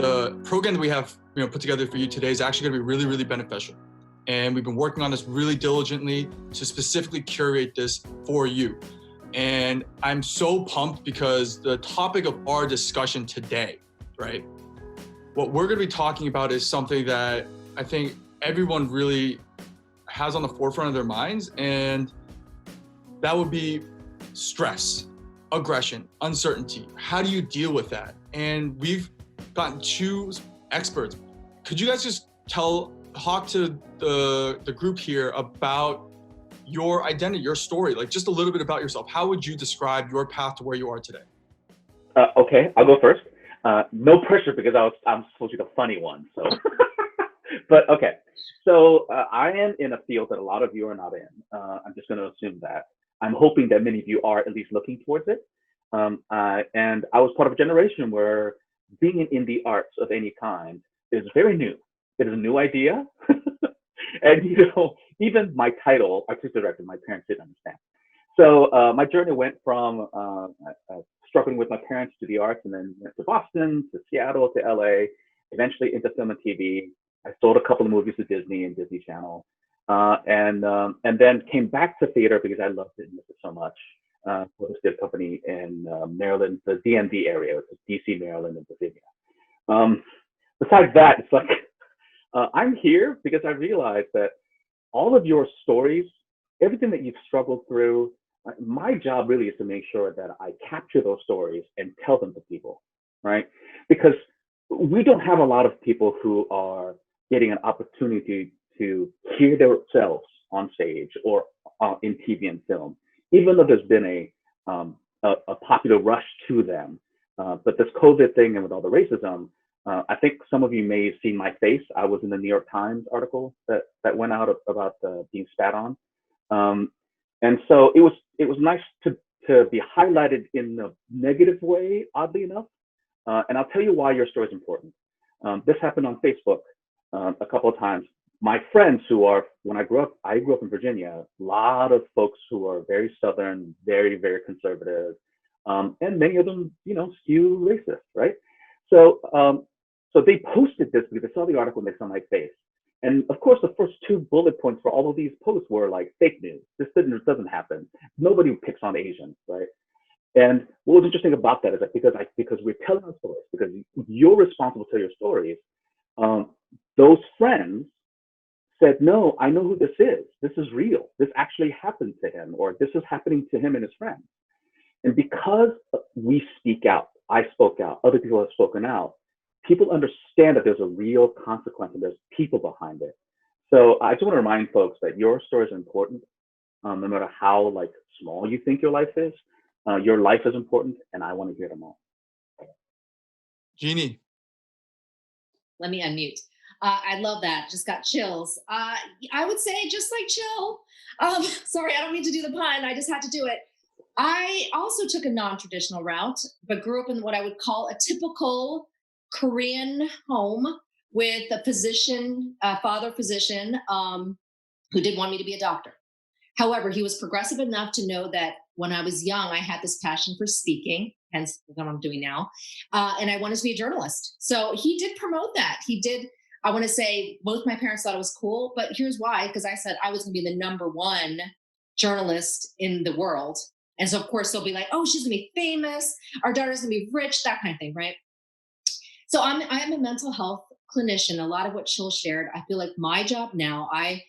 the program that we have put together for you today is actually going to be really, really beneficial. And we've been working on this really diligently to specifically curate this for you. And I'm so pumped because the topic of our discussion today, right? What we're going to be talking about is something that I think everyone really has on the forefront of their minds, and that would be stress, aggression, uncertainty. How do you deal with that? And we've gotten two experts. Could you guys just talk to the group here about your identity, your story, like just a little bit about yourself? How would you describe your path to where you are today? Okay, I'll go first. No pressure because I'm supposed to be the funny one. So, but okay. So I am in a field that a lot of you are not in. I'm just going to assume that. I'm hoping that many of you are at least looking towards it. And I was part of a generation where being in the arts of any kind is very new. It is a new idea. And even my title, artistic director, my parents didn't understand. So my journey went from struggling with my parents to the arts, and then went to Boston, to Seattle, to LA, eventually into film and TV. I sold a couple of movies to Disney and Disney Channel, and then came back to theater because I loved it and missed it so much. For this theater company in Maryland, the DMV area, which is DC, Maryland, and Virginia. Besides that, it's like I'm here because I realized that all of your stories, everything that you've struggled through, my job really is to make sure that I capture those stories and tell them to people, right? Because we don't have a lot of people who are getting an opportunity to hear themselves on stage or in TV and film, even though there's been a popular rush to them. But this COVID thing and with all the racism, I think some of you may have seen my face. I was in the New York Times article that went out about being spat on. And so it was nice to be highlighted in a negative way, oddly enough. And I'll tell you why your story is important. This happened on Facebook a couple of times. My friends when I grew up in Virginia, a lot of folks who are very Southern, very, very conservative, and many of them, skew racist, right? So they posted this because they saw the article and they saw my face. And of course, the first 2 bullet points for all of these posts were like fake news. This doesn't happen. Nobody picks on Asians, right? And what was interesting about that is that because we're telling our stories, because you're responsible to tell your stories, those friends said, no, I know who this is. This is real. This actually happened to him, or this is happening to him and his friends. And because we speak out, I spoke out, other people have spoken out, people understand that there's a real consequence and there's people behind it. So I just want to remind folks that your story is important, no matter how small you think your life is. Your life is important, and I want to hear them all. Jeanie. Let me unmute. I love that. Just got chills. I would say just like Chil. Sorry, I don't mean to do the pun. I just had to do it. I also took a non-traditional route, but grew up in what I would call a typical Korean home with a physician, father physician, who did want me to be a doctor. However, he was progressive enough to know that when I was young, I had this passion for speaking, hence what I'm doing now. And I wanted to be a journalist. So he did promote that. He did. I want to say both my parents thought it was cool, but here's why, because I said I was going to be the #1 journalist in the world. And so, of course, they'll be like, oh, she's going to be famous. Our daughter's going to be rich, that kind of thing, right? So I am a mental health clinician. A lot of what Chil shared, I feel like my job now, I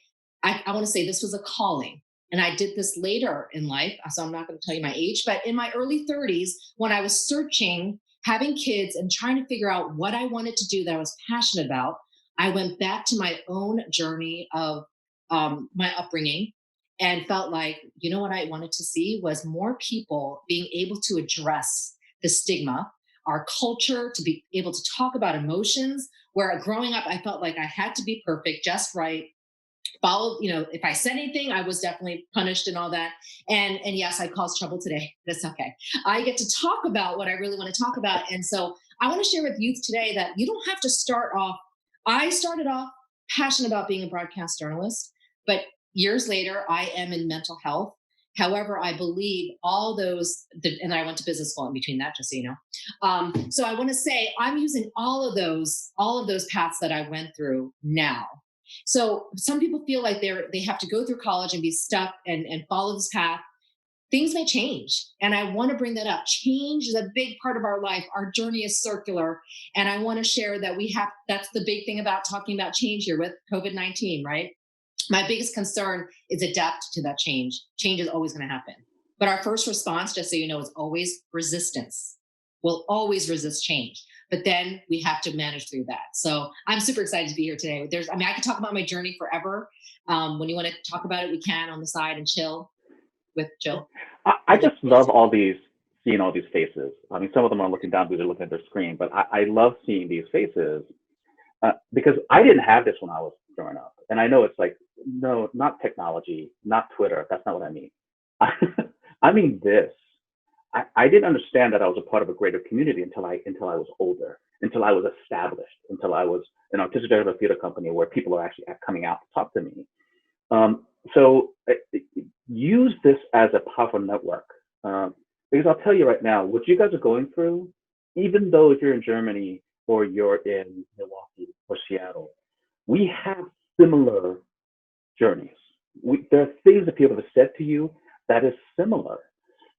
want to say this was a calling. And I did this later in life, so I'm not going to tell you my age, but in my early 30s, when I was searching, having kids and trying to figure out what I wanted to do that I was passionate about, I went back to my own journey of my upbringing and felt like, what I wanted to see was more people being able to address the stigma, our culture, to be able to talk about emotions, where growing up, I felt like I had to be perfect, just right. Follow, if I said anything, I was definitely punished and all that. And yes, I caused trouble today. That's okay. I get to talk about what I really want to talk about. And so I want to share with youth today that you don't have to start off. I started off passionate about being a broadcast journalist, but years later, I am in mental health. However, I believe all those, and I went to business school in between that, just so you know. So I want to say I'm using all of those paths that I went through now. So some people feel like they have to go through college and be stuck and follow this path. Things may change. And I want to bring that up. Change is a big part of our life. Our journey is circular. And I want to share that that's the big thing about talking about change here with COVID-19, right? My biggest concern is adapt to that change. Change is always going to happen. But our first response, just so you know, is always resistance. We'll always resist change. But then we have to manage through that. So I'm super excited to be here today. I could talk about my journey forever. When you want to talk about it, we can on the side and chill with Chil. I just love seeing all these faces. I mean, some of them are looking down because they're looking at their screen, but I love seeing these faces because I didn't have this when I was growing up. And I know it's like, no, not technology, not Twitter. That's not what I mean. I mean this. I didn't understand that I was a part of a greater community until I was older, until I was established, until I was an artistic director of a theater company where people are actually coming out to talk to me. So use this as a powerful network, because I'll tell you right now, what you guys are going through, even though if you're in Germany or you're in Milwaukee or Seattle, we have similar journeys. There are things that people have said to you that is similar.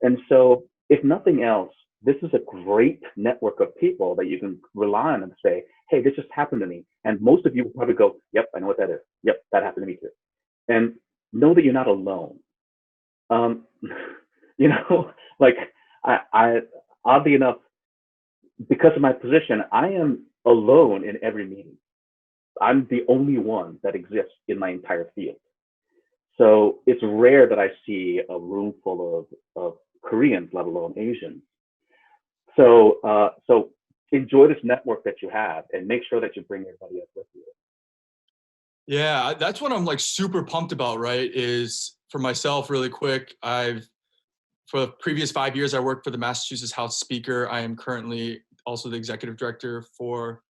And so if nothing else, this is a great network of people that you can rely on and say, hey, this just happened to me. And most of you will probably go, yep, I know what that is. Yep, that happened to me too. And know that you're not alone. Like I oddly enough, because of my position, I am alone in every meeting. I'm the only one that exists in my entire field. So it's rare that I see a room full of Koreans, let alone Asians. So enjoy this network that you have and make sure that you bring everybody up with you. Yeah, that's what I'm like super pumped about, right? Is for myself, really quick, for the previous 5 years, I worked for the Massachusetts House Speaker. I am currently also the executive director for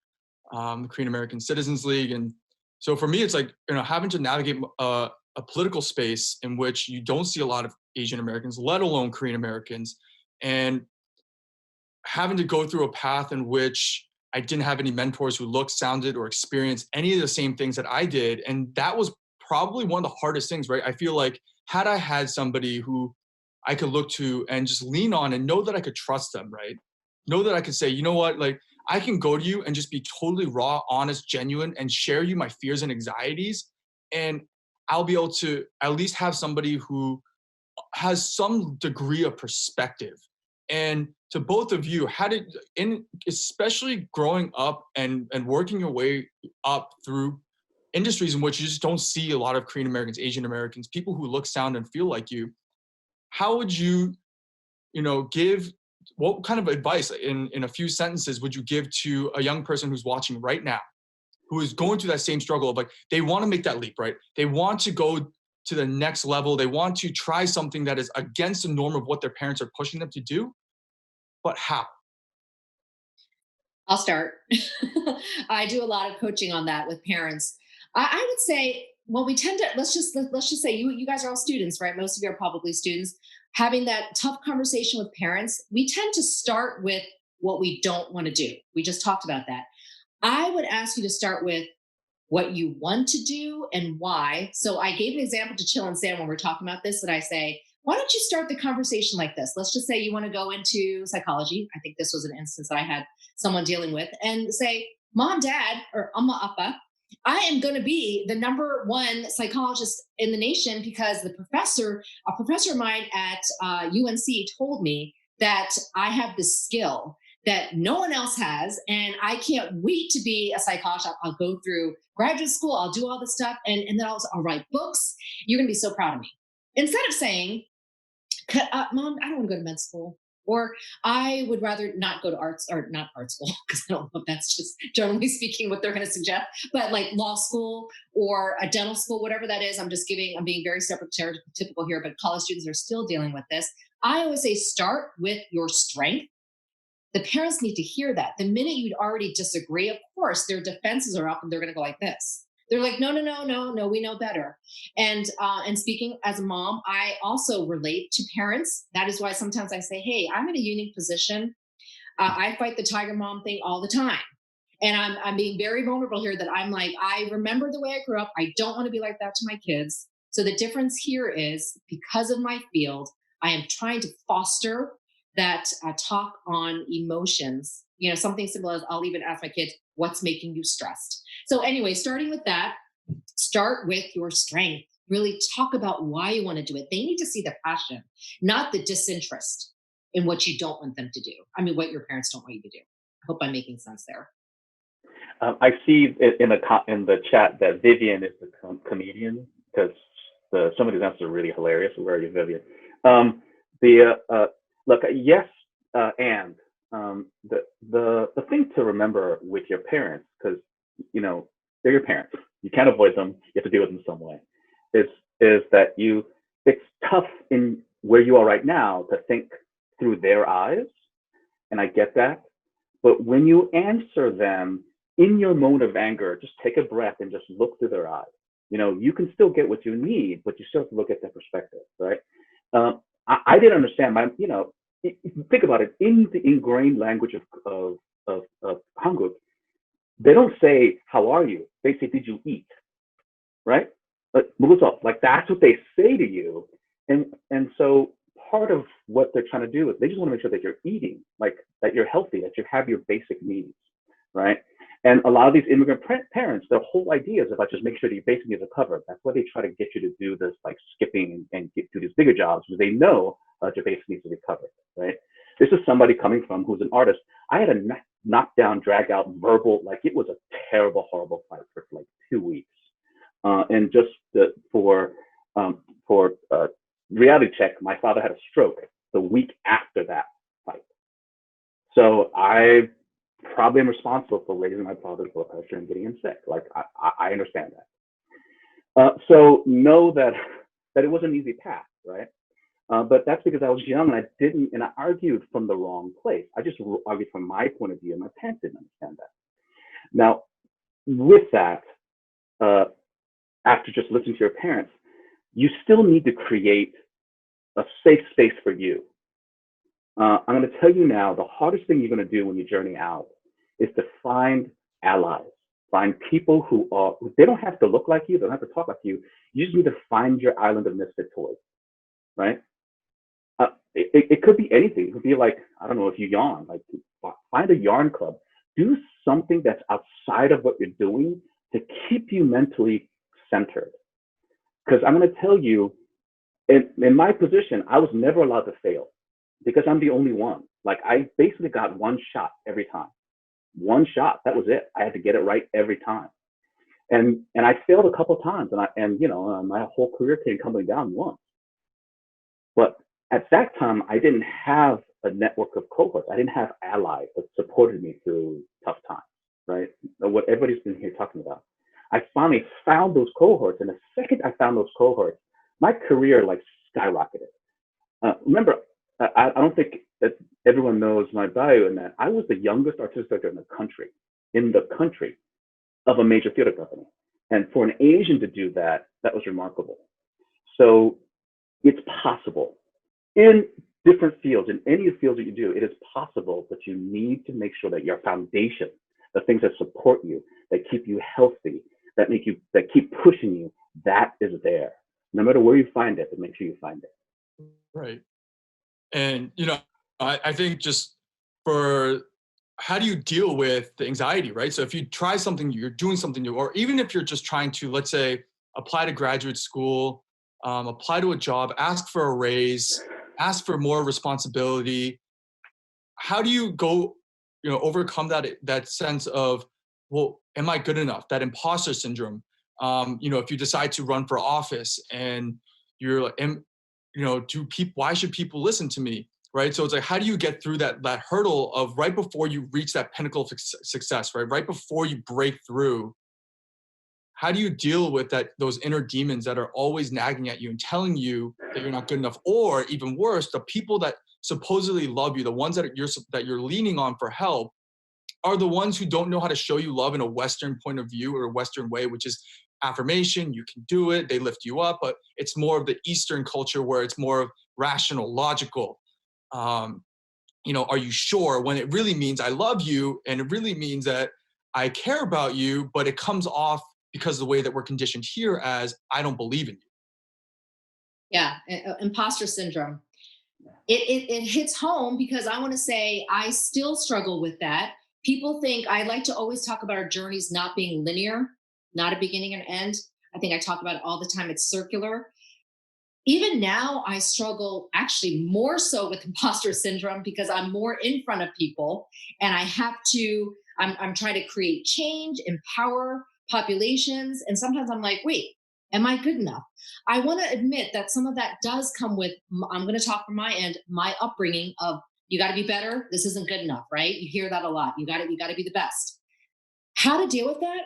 the Korean American Citizens League. And so for me, it's like, having to navigate a political space in which you don't see a lot of Asian Americans, let alone Korean Americans, and having to go through a path in which I didn't have any mentors who looked, sounded, or experienced any of the same things that I did. And that was probably one of the hardest things, right? I feel like had I had somebody who I could look to and just lean on and know that I could trust them, right? Know that I could say, you know what, like I can go to you and just be totally raw, honest, genuine, and share you my fears and anxieties. And I'll be able to at least have somebody who has some degree of perspective. And to both of you, especially growing up and working your way up through industries in which you just don't see a lot of Korean Americans, Asian Americans, people who look, sound, and feel like you, how would you, what kind of advice in a few sentences would you give to a young person who's watching right now, who is going through that same struggle of like, they want to make that leap, right? They want to go to the next level. They want to try something that is against the norm of what their parents are pushing them to do, but how? I'll start. I do a lot of coaching on that with parents. I would say, well, we tend to let's just say you guys are all students, right? Most of you are probably students. Having that tough conversation with parents, we tend to start with what we don't want to do. We just talked about that. I would ask you to start with what you want to do and why. So I gave an example to Chil and Sam when we're talking about this, that I say, why don't you start the conversation like this? Let's just say you want to go into psychology. I think this was an instance that I had someone dealing with, and say, Mom, Dad, or Amma, Appa, I am going to be the number one psychologist in the nation because a professor of mine at UNC told me that I have this skill that no one else has. And I can't wait to be a psychologist. I'll go through graduate school. I'll do all this stuff. And then I'll write books. You're going to be so proud of me. Instead of saying, Mom, I don't want to go to med school. Or I would rather not go to not art school, because I don't know if that's just generally speaking what they're going to suggest, but like law school or a dental school, whatever that is. I'm being very stereotypical here, but college students are still dealing with this. I always say, start with your strength. The parents need to hear that. The minute you'd already disagree, of course, their defenses are up and they're going to go like this. They're like, no, no, no, no, no, we know better. And speaking as a mom, I also relate to parents. That is why sometimes I say, hey, I'm in a unique position. I fight the tiger mom thing all the time. And I'm being very vulnerable here that I'm like, I remember the way I grew up. I don't want to be like that to my kids. So the difference here is because of my field, I am trying to foster that talk on emotions. You know, something simple as I'll even ask my kids, what's making you stressed? So anyway, starting with that, start with your strength. Really talk about why you want to do it. They need to see the passion, not the disinterest in what you don't want them to do. I mean, what your parents don't want you to do. I hope I'm making sense there. I see in the chat that Vivian is the comedian because some of these answers are really hilarious. Where are you, Vivian? Look, yes, and the thing to remember with your parents, because you know they're your parents, you can't avoid them. You have to deal with them some way. Is that it's tough in where you are right now to think through their eyes, and I get that. But when you answer them in your moment of anger, just take a breath and just look through their eyes. You know, you can still get what you need, but you still have to look at their perspective, right? I didn't understand think about it, in the ingrained language of Hanguk, they don't say, how are you? They say, did you eat? Right? Like that's what they say to you. And so part of what they're trying to do is they just want to make sure that you're eating, like that you're healthy, that you have your basic needs, right? And a lot of these immigrant parents, their whole idea is about just make sure that your basic needs are covered. That's why they try to get you to do this, like skipping and do these bigger jobs, because they know your basic needs to be covered, right? This is somebody coming from who's an artist. I had a knockdown, drag out, verbal, like it was a terrible, horrible fight for like 2 weeks. And just for reality check, my father had a stroke the week after that fight. So I probably am responsible for raising my father's blood pressure and getting him sick. Like I understand that. So know that it was an easy path, right? But that's because I was young and I argued from the wrong place. I just argued from my point of view, and my parents didn't understand that. Now, with that, after just listening to your parents, you still need to create a safe space for you. I'm going to tell you now, the hardest thing you're going to do when you journey out is to find allies, find people they don't have to look like you, they don't have to talk like you. You just need to find your island of misfit toys, right? It could be anything. It could be like, I don't know, if you yarn, like find a yarn club. Do something that's outside of what you're doing to keep you mentally centered. Because I'm going to tell you, in my position, I was never allowed to fail because I'm the only one. Like I basically got one shot every time. One shot, that was it. I had to get it right every time. And I failed a couple of times, and my whole career came tumbling down once. But at that time, I didn't have a network of cohorts. I didn't have allies that supported me through tough times, right? What everybody's been here talking about. I finally found those cohorts, and the second I found those cohorts, my career like skyrocketed. Remember, I don't think that everyone knows my bio in that I was the youngest artistic director in the country of a major theater company. And for an Asian to do that, that was remarkable. So it's possible in different fields, in any of the fields that you do, it is possible, but you need to make sure that your foundation, the things that support you, that keep you healthy, that keep pushing you, that is there. No matter where you find it, but make sure you find it. Right. And, I think just for how do you deal with the anxiety, right? So if you try something, you're doing something new, or even if you're just trying to, let's say, apply to graduate school, apply to a job, ask for a raise, ask for more responsibility. How do you go, overcome that sense of, well, am I good enough? That imposter syndrome. If you decide to run for office and you're like, why should people listen to me? Right. So it's like, how do you get through that hurdle of right before you reach that pinnacle of success, right? Right before you break through, how do you deal with those inner demons that are always nagging at you and telling you that you're not good enough? Or even worse, the people that supposedly love you, the ones that you're leaning on for help, are the ones who don't know how to show you love in a Western point of view or a Western way, which is affirmation, you can do it, they lift you up, but it's more of the Eastern culture where it's more of rational, logical. Are you sure, when it really means I love you and it really means that I care about you, but it comes off because of the way that we're conditioned here as I don't believe in you. Yeah, imposter syndrome. It hits home because I want to say I still struggle with that. People think I like to always talk about our journeys not being linear, not a beginning and end. I think I talk about it all the time. It's circular. Even now, I struggle actually more so with imposter syndrome because I'm more in front of people and I have to, I'm trying to create change, empower populations. And sometimes I'm like, wait, am I good enough? I want to admit that some of that does come with, I'm going to talk from my end, my upbringing of you got to be better. This isn't good enough, right? You hear that a lot. You got to be the best. How to deal with that?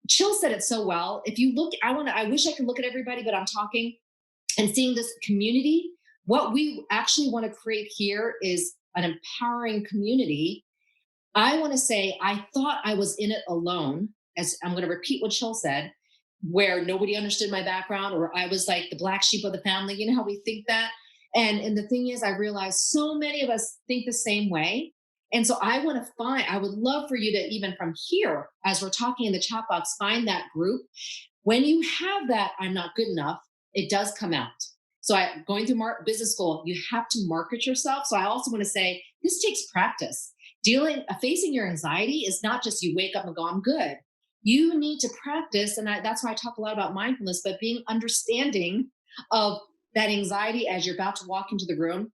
Chil said it so well. If you look, I wish I could look at everybody, but I'm talking and seeing this community. What we actually want to create here is an empowering community. I want to say, I thought I was in it alone, as I'm going to repeat what Chil said, where nobody understood my background, or I was like the black sheep of the family. You know how we think that? And the thing is, I realized so many of us think the same way. And so I would love for you to, even from here, as we're talking in the chat box, find that group. When you have that, I'm not good enough, it does come out. So going through business school, you have to market yourself. So I also want to say this takes practice. Facing your anxiety is not just you wake up and go, I'm good. You need to practice. And that's why I talk a lot about mindfulness, but being understanding of that anxiety as you're about to walk into the room.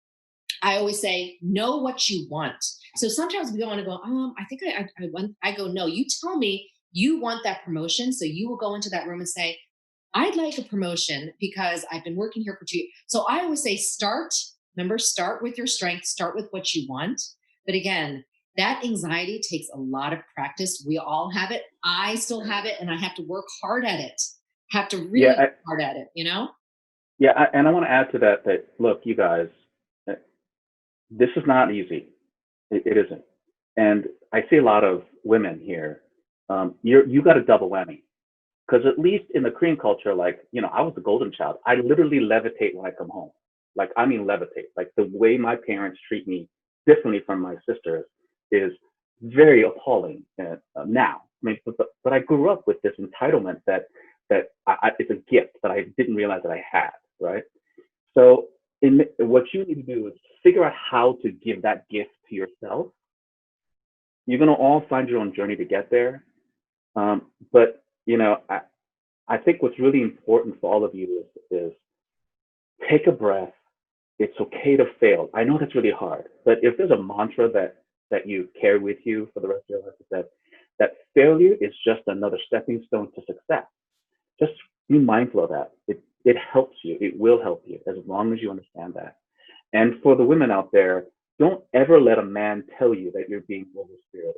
I always say, know what you want. So sometimes we don't want to go, I think I want, I go, no, you tell me you want that promotion. So you will go into that room and say, I'd like a promotion because I've been working here for 2 years. So I always say, start with your strength, start with what you want. But again, that anxiety takes a lot of practice. We all have it. I still have it, and I have to work hard at it. Have to really work hard at it, Yeah, and I want to add to that, look, you guys, this is not easy. It isn't. And I see a lot of women here. You got a double whammy. Because at least in the Korean culture, I was the golden child. I literally levitate when I come home. I mean levitate. Like the way my parents treat me differently from my sisters is very appalling now. I mean, but I grew up with this entitlement that it's a gift that I didn't realize that I had, right? So what you need to do is figure out how to give that gift to yourself. You're going to all find your own journey to get there. But I think what's really important for all of you is take a breath. It's okay to fail. I know that's really hard, but if there's a mantra that you carry with you for the rest of your life, is that failure is just another stepping stone to success. Just be mindful of that. It helps you. It will help you as long as you understand that. And for the women out there, don't ever let a man tell you that you're being overspirited.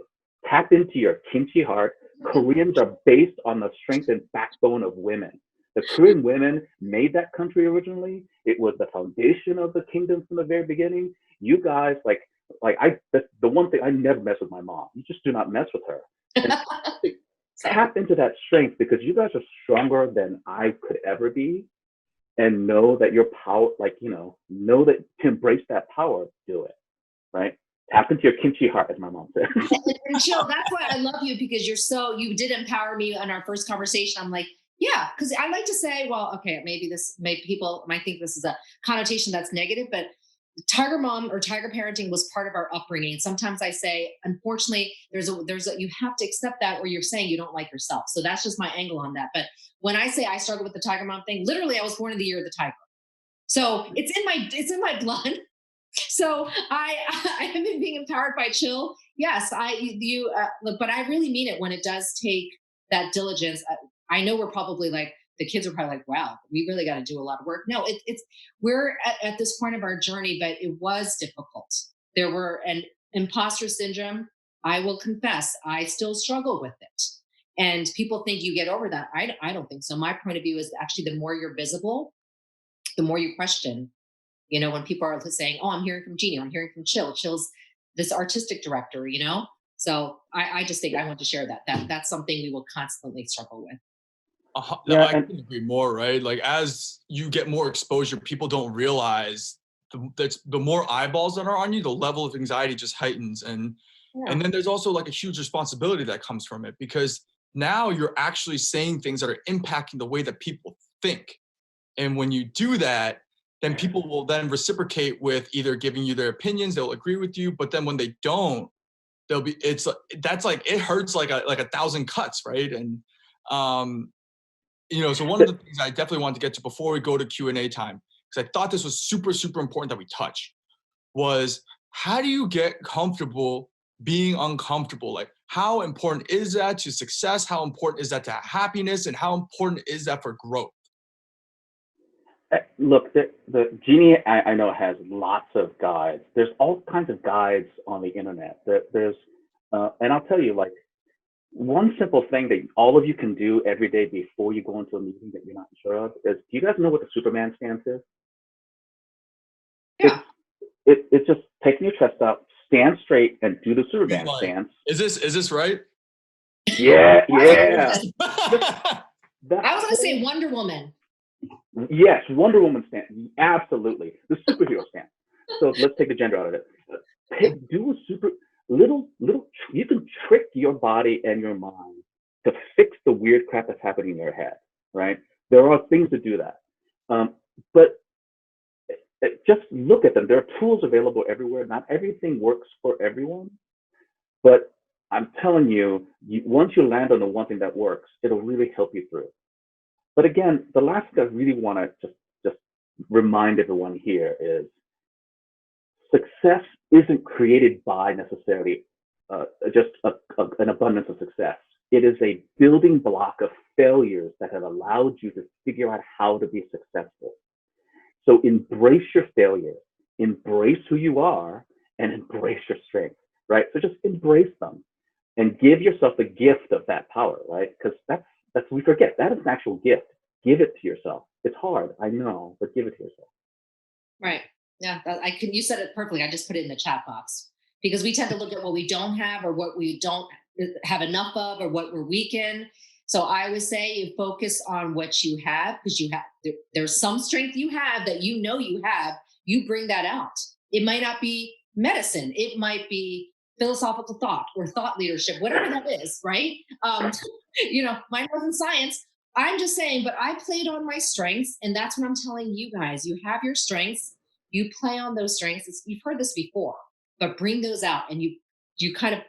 Tap into your kimchi heart. Koreans are based on the strength and backbone of women. The Korean women made that country originally. It was the foundation of the kingdom from the very beginning. You guys, that's the one thing, I never mess with my mom. You just do not mess with her. And tap into that strength, because you guys are stronger than I could ever be. And know that your power, know that to embrace that power, do it, right? Tap into your kimchi heart, as my mom said. And Chil, that's why I love you, because you did empower me in our first conversation. I'm like, yeah, because I like to say, well, okay, maybe people might think this is a connotation that's negative, but tiger mom or tiger parenting was part of our upbringing. And sometimes I say, unfortunately, you have to accept that, or you're saying you don't like yourself. So that's just my angle on that. But when I say I struggle with the tiger mom thing, literally I was born in the year of the tiger. So it's in my blood. So I am being empowered by Chil. Yes, but I really mean it when it does take that diligence. I know we're probably like, the kids are probably like, wow, we really got to do a lot of work. No, we're at this point of our journey, but it was difficult. There were an imposter syndrome. I will confess, I still struggle with it. And people think you get over that. I don't think so. My point of view is actually the more you're visible, the more you question. When people are saying, oh, I'm hearing from Jeanie, I'm hearing from Chil's this artistic director, So I just think I want to share that's something we will constantly struggle with. No, Yeah, I and couldn't agree more, right? Like as you get more exposure, people don't realize the more eyeballs that are on you, the level of anxiety just heightens. Yeah. And then there's also like a huge responsibility that comes from it because now you're actually saying things that are impacting the way that people think. And when you do that, then people will then reciprocate with either giving you their opinions, they'll agree with you, but then when they don't, they'll be that's like it hurts like a thousand cuts, right? And um so one of the things I definitely wanted to get to before we go to Q&A time, because I thought this was super, super important that we touch, was how do you get comfortable being uncomfortable? Like, how important is that to success? How important is that to happiness? And how important is that for growth? look, the Jeanie I know has lots of guides. There's all kinds of guides on the internet. There's, and I'll tell you, like, one simple thing that all of you can do every day before you go into a meeting that you're not sure of is, do you guys know what the Superman stance is? Yeah. It's just taking your chest out, stand straight, and do the Superman Like, stance. is this right? Yeah, yeah. I That was going to say whole- Wonder Woman. Yes, Wonder Woman stance. Absolutely. The superhero stance. So let's take the gender out of it. Do a little, you can trick your body and your mind to fix the weird crap that's happening in your head, right? There are things to do that. But just look at them. There are tools available everywhere. Not everything works for everyone, but I'm telling you, once you land on the one thing that works, it'll really help you through. But again, the last thing I really want to just remind everyone here is success isn't created by necessarily just an abundance of success. It is a building block of failures that have allowed you to figure out how to be successful. So embrace your failure, embrace who you are, and embrace your strength, right? So just embrace them and give yourself the gift of that power, right? Because that's we forget that is an actual gift. Give it to yourself. It's hard, I know, but give it to yourself. Right. Yeah. You said it perfectly. I just put it in the chat box because we tend to look at what we don't have or what we don't have enough of or what we're weak in. So I would say you focus on what you have because there's some strength you have that you know you have. You bring that out. It might not be medicine. It might be philosophical thought or thought leadership, whatever that is, right? Mine wasn't science. I'm just saying, but I played on my strengths, and that's what I'm telling you guys. You have your strengths. You play on those strengths. You've heard this before, but bring those out, and you kind of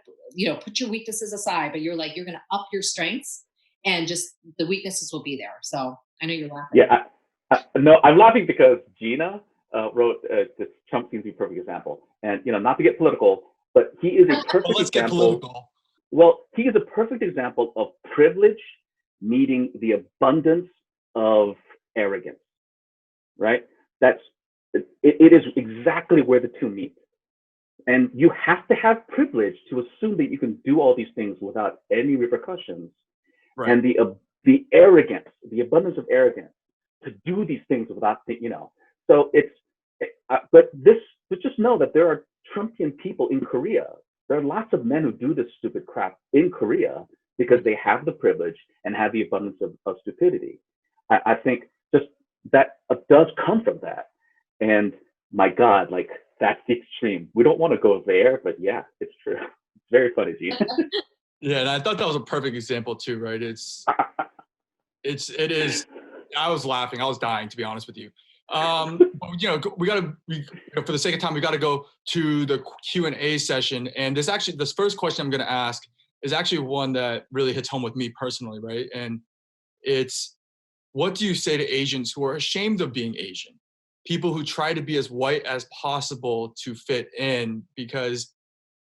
put your weaknesses aside. But you're going to up your strengths, and just the weaknesses will be there. So I know you're laughing. Yeah, no, I'm laughing because Gina wrote this. Trump seems to be a perfect example, and not to get political, but he is a perfect Let's example. get political. Well, he is a perfect example of privilege meeting the abundance of arrogance, right? It is exactly where the two meet. And you have to have privilege to assume that you can do all these things without any repercussions. Right. And the arrogance, the abundance of arrogance to do these things without, so but just know that there are Trumpian people in Korea. There are lots of men who do this stupid crap in Korea because they have the privilege and have the abundance of stupidity. I think just that does come from that. And my God, like, that's the extreme. We don't want to go there, but yeah, it's true. It's very funny, Gene. Yeah, and I thought that was a perfect example too, right? It is. I was laughing. I was dying, to be honest with you. But, for the sake of time, we got to go to the Q&A session. And this first question I'm going to ask is actually one that really hits home with me personally, right? And it's, what do you say to Asians who are ashamed of being Asian? People who try to be as white as possible to fit in, because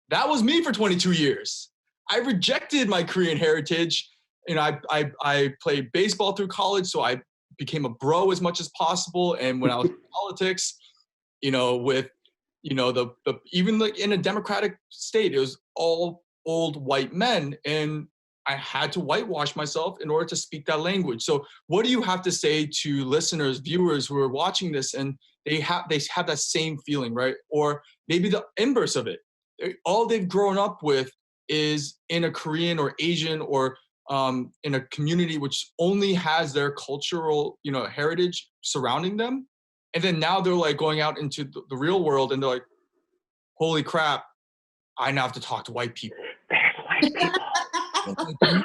that was me for 22 years. I rejected my Korean heritage. I played baseball through college, so I became a bro as much as possible. And when I was in politics, with, even like in a democratic state, it was all old white men, and I had to whitewash myself in order to speak that language. So what do you have to say to listeners, viewers who are watching this and they have that same feeling, right? Or maybe the inverse of it. All they've grown up with is in a Korean or Asian or in a community which only has their cultural, heritage surrounding them. And then now they're like going out into the real world and they're like, holy crap, I now have to talk to white people. There's white people.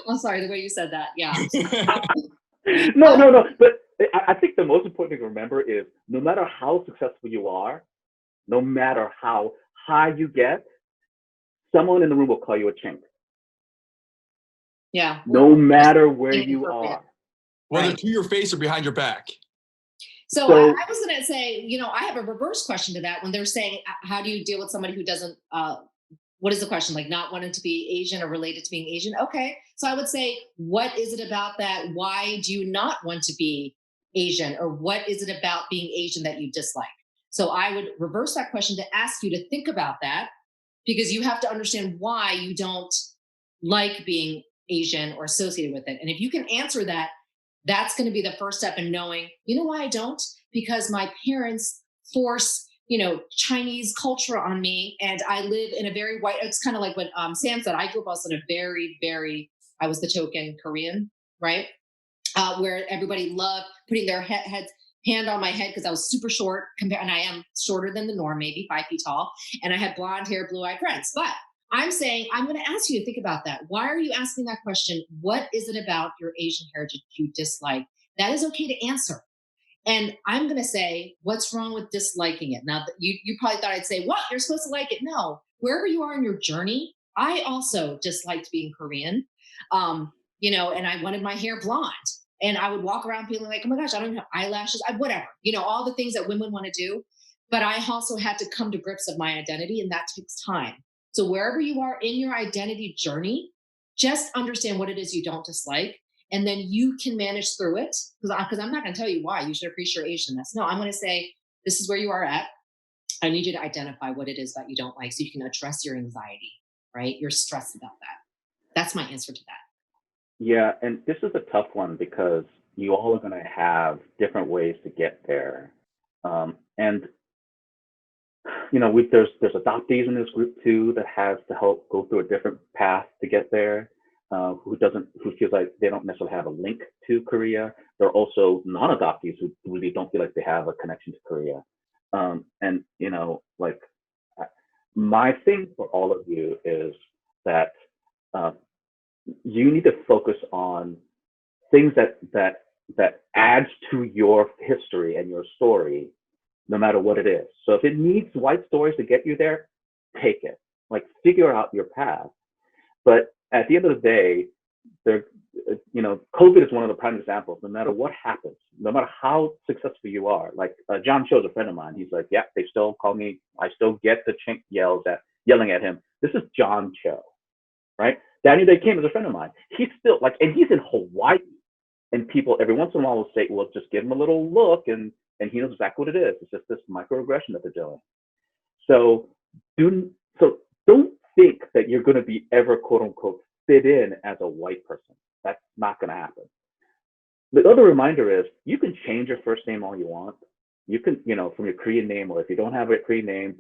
I'm sorry, the way you said that. Yeah. No. But I think the most important thing to remember is no matter how successful you are, no matter how high you get, someone in the room will call you a chink. Yeah. No matter where you are. Whether to your face or behind your back. So I was going to say, I have a reverse question to that when they're saying, how do you deal with somebody who doesn't, what is the question? Like not wanting to be Asian or related to being Asian? Okay. So I would say, what is it about that? Why do you not want to be Asian? Or what is it about being Asian that you dislike? So I would reverse that question to ask you to think about that, because you have to understand why you don't like being Asian or associated with it. And if you can answer that, that's going to be the first step in knowing, why I don't? Because my parents force, Chinese culture on me. And I live in a very white, it's kind of like what Sam said, I grew up also in a very, very, I was the token Korean, right? Where everybody loved putting their hand on my head because I was super short, and I am shorter than the norm, maybe 5 feet tall. And I had blonde hair, blue-eyed friends. But I'm saying, I'm going to ask you to think about that. Why are you asking that question? What is it about your Asian heritage you dislike? That is okay to answer. And I'm going to say, what's wrong with disliking it? Now, you probably thought I'd say, what? You're supposed to like it. No, wherever you are in your journey, I also disliked being Korean, and I wanted my hair blonde. And I would walk around feeling like, oh my gosh, I don't have eyelashes, whatever, all the things that women want to do. But I also had to come to grips with my identity, and that takes time. So wherever you are in your identity journey, just understand what it is you don't dislike, and then you can manage through it. Because I'm not going to tell you why you should appreciate your Asianness. No, I'm going to say, this is where you are at. I need you to identify what it is that you don't like so you can address your anxiety, right? You're stressed about that. That's my answer to that. Yeah, and this is a tough one because you all are going to have different ways to get there. And there's adoptees in this group too that has to help go through a different path to get there. Who feels like they don't necessarily have a link to Korea. There are also non-adoptees who really don't feel like they have a connection to Korea. And my thing for all of you is that you need to focus on things that adds to your history and your story, no matter what it is. So if it needs white stories to get you there, take it. Like, figure out your path. But at the end of the day, COVID is one of the prime examples. No matter what happens, no matter how successful you are, like John Chil is a friend of mine. He's like, yeah, they still call me. I still get the chink yelling at him. This is John Chil, right? Danny Day Kim is a friend of mine. He's still and he's in Hawaii, and people every once in a while will say, well, just give him a little look, and he knows exactly what it is. It's just this microaggression that they're doing. So don't think that you're going to be ever, quote unquote, fit in as a white person. That's not going to happen. The other reminder is you can change your first name all you want. You can, from your Korean name, or if you don't have a Korean name,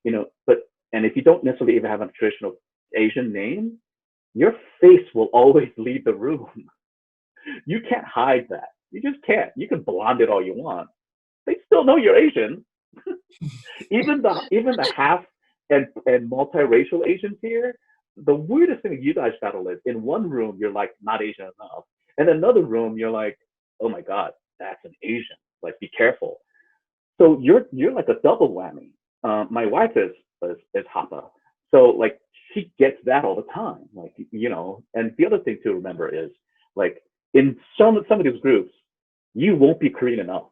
and if you don't necessarily even have a traditional Asian name, your face will always leave the room. You can't hide that. You just can't. You can blonde it all you want. They still know you're Asian. even the half and multiracial Asians here, the weirdest thing you guys battle is in one room you're like not Asian enough, and another room you're like, oh my God, that's an Asian. Like, be careful. So you're like a double whammy. My wife is Hapa, so like she gets that all the time. Like, and the other thing to remember is, like, in some of these groups, you won't be Korean enough.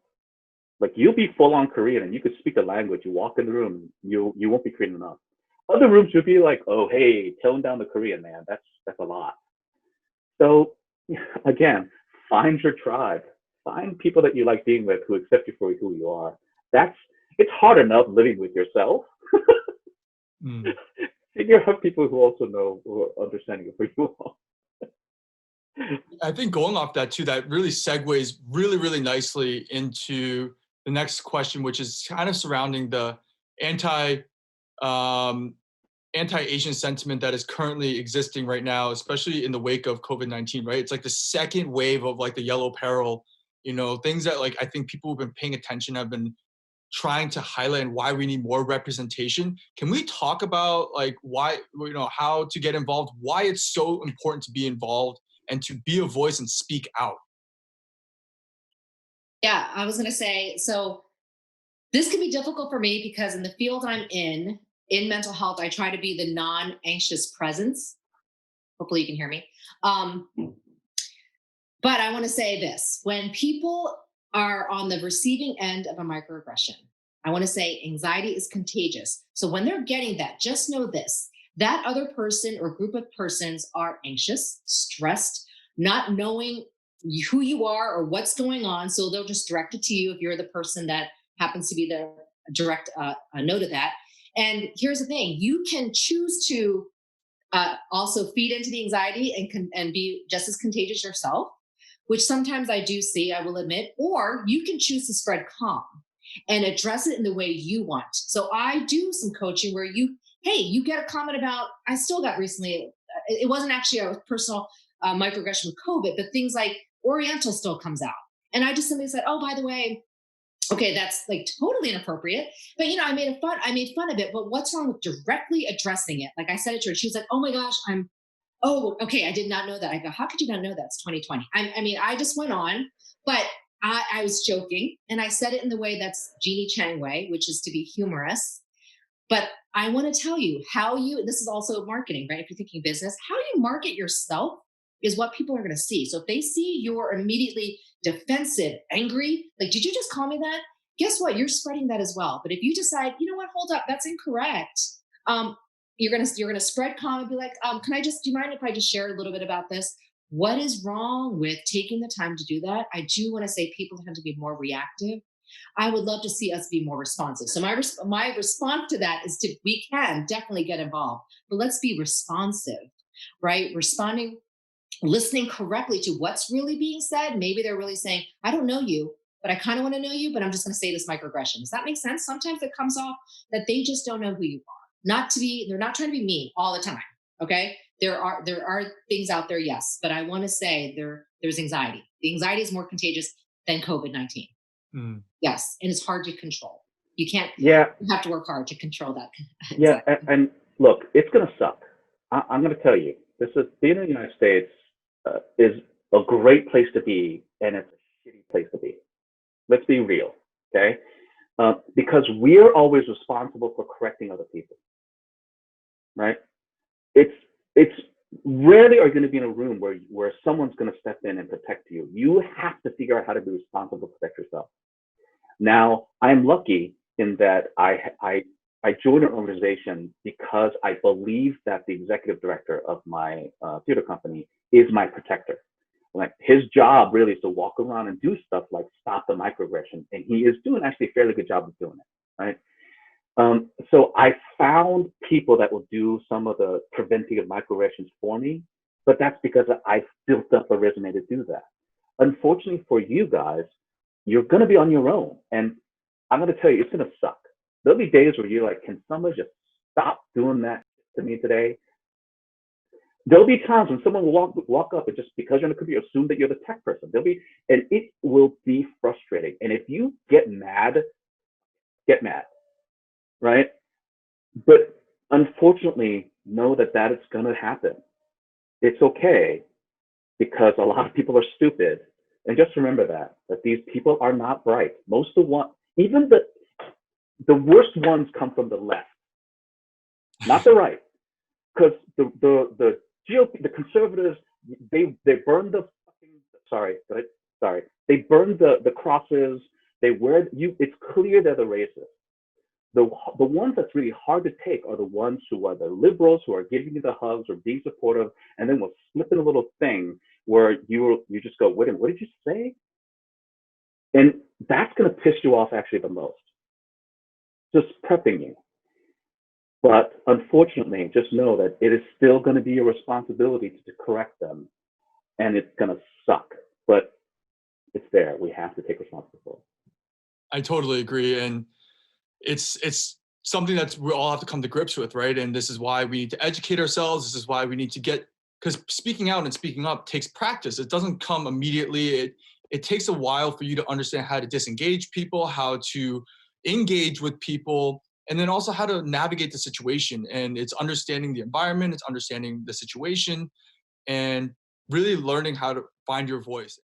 Like, you'll be full on Korean and you could speak a language. You walk in the room, you won't be Korean enough. Other rooms you'll be like, oh, hey, tone down the Korean, man. That's a lot. So again, find your tribe. Find people that you like being with who accept you for who you are. It's hard enough living with yourself. Figure out people who also know, who are understanding of who you are. I think going off that too, that really segues really, really nicely into the next question, which is kind of surrounding the anti-Asian sentiment that is currently existing right now, especially in the wake of COVID-19, right? It's like the second wave of like the yellow peril, things that like I think people who've been paying attention have been trying to highlight and why we need more representation. Can we talk about like why, how to get involved, why it's so important to be involved and to be a voice and speak out? Yeah, I was going to say, so this can be difficult for me because in the field I'm in mental health, I try to be the non-anxious presence. Hopefully you can hear me. Um, but I want to say this, when people are on the receiving end of a microaggression, I want to say anxiety is contagious. So when they're getting that, just know this, that other person or group of persons are anxious, stressed, not knowing who you are or what's going on. So they'll just direct it to you if you're the person that happens to be the direct note of that. And here's the thing, you can choose to also feed into the anxiety and be just as contagious yourself, which sometimes I do see, I will admit, or you can choose to spread calm and address it in the way you want. So I do some coaching where you get a comment about, I still got recently, it wasn't actually a personal microaggression with COVID, but things like Oriental still comes out. And I just simply said, oh, by the way, okay, that's like totally inappropriate. But I made fun of it. But what's wrong with directly addressing it? Like I said it to her, she was like, oh my gosh, oh, okay, I did not know that. I go, how could you not know that? It's 2020. I mean, I just went on, but I was joking and I said it in the way that's Jeanie Chang way, which is to be humorous. But I want to tell you this is also marketing, right? If you're thinking business, how you market yourself is what people are going to see. So if they see you're immediately defensive, angry, like, did you just call me that? Guess what? You're spreading that as well. But if you decide, you know what, hold up, that's incorrect. You're gonna spread calm and be like, do you mind if I just share a little bit about this? What is wrong with taking the time to do that? I do want to say people tend to be more reactive. I would love to see us be more responsive. So my response to that is we can definitely get involved, but let's be responsive, right? Listening correctly to what's really being said. Maybe they're really saying, I don't know you, but I kind of want to know you, but I'm just going to say this microaggression. Does that make sense? Sometimes it comes off that they just don't know who you are. They're not trying to be mean all the time. Okay. There are things out there, yes, but I want to say there's anxiety. The anxiety is more contagious than COVID-19. Mm. Yes. And it's hard to control. You have to work hard to control that. Yeah. And look, it's going to suck. I'm going to tell you, being in the United States is a great place to be, and it's a shitty place to be. Let's be real, okay? Because we're always responsible for correcting other people, right? It's rarely are you going to be in a room where someone's going to step in and protect you. You have to figure out how to be responsible to protect yourself. Now, I'm lucky in that I joined an organization because I believe that the executive director of my theater company is my protector. Like, his job really is to walk around and do stuff like stop the microaggression, and he is doing actually a fairly good job of doing it, right? So I found people that will do some of the preventive microaggressions for me, but that's because I built up a resume to do that. Unfortunately for you guys, you're going to be on your own, and I'm going to tell you, it's going to suck. There'll be days where you're like, can somebody just stop doing that to me today? There'll be times when someone will walk up and just because you're on the computer, assume that you're the tech person. And it will be frustrating. And if you get mad, right? But unfortunately, know that is going to happen. It's okay, because a lot of people are stupid. And just remember that these people are not bright. Even the worst ones come from the left, not the right. Because the GOP, the conservatives, they burn they burn the crosses. They wear you. It's clear they're the racists. The ones that's really hard to take are the ones who are the liberals, who are giving you the hugs or being supportive, and then will slip in a little thing where you just go, wait a minute, what did you say? And that's going to piss you off actually the most. Just prepping you. But unfortunately, just know that it is still going to be your responsibility to correct them, and it's going to suck. But it's there. We have to take responsibility. I totally agree, and it's something that we all have to come to grips with, right? And this is why we need to educate ourselves. This is why we need to because speaking out and speaking up takes practice. It doesn't come immediately. It takes a while for you to understand how to disengage people, how to engage with people, and then also how to navigate the situation. And it's understanding the environment, it's understanding the situation, and really learning how to find your voice.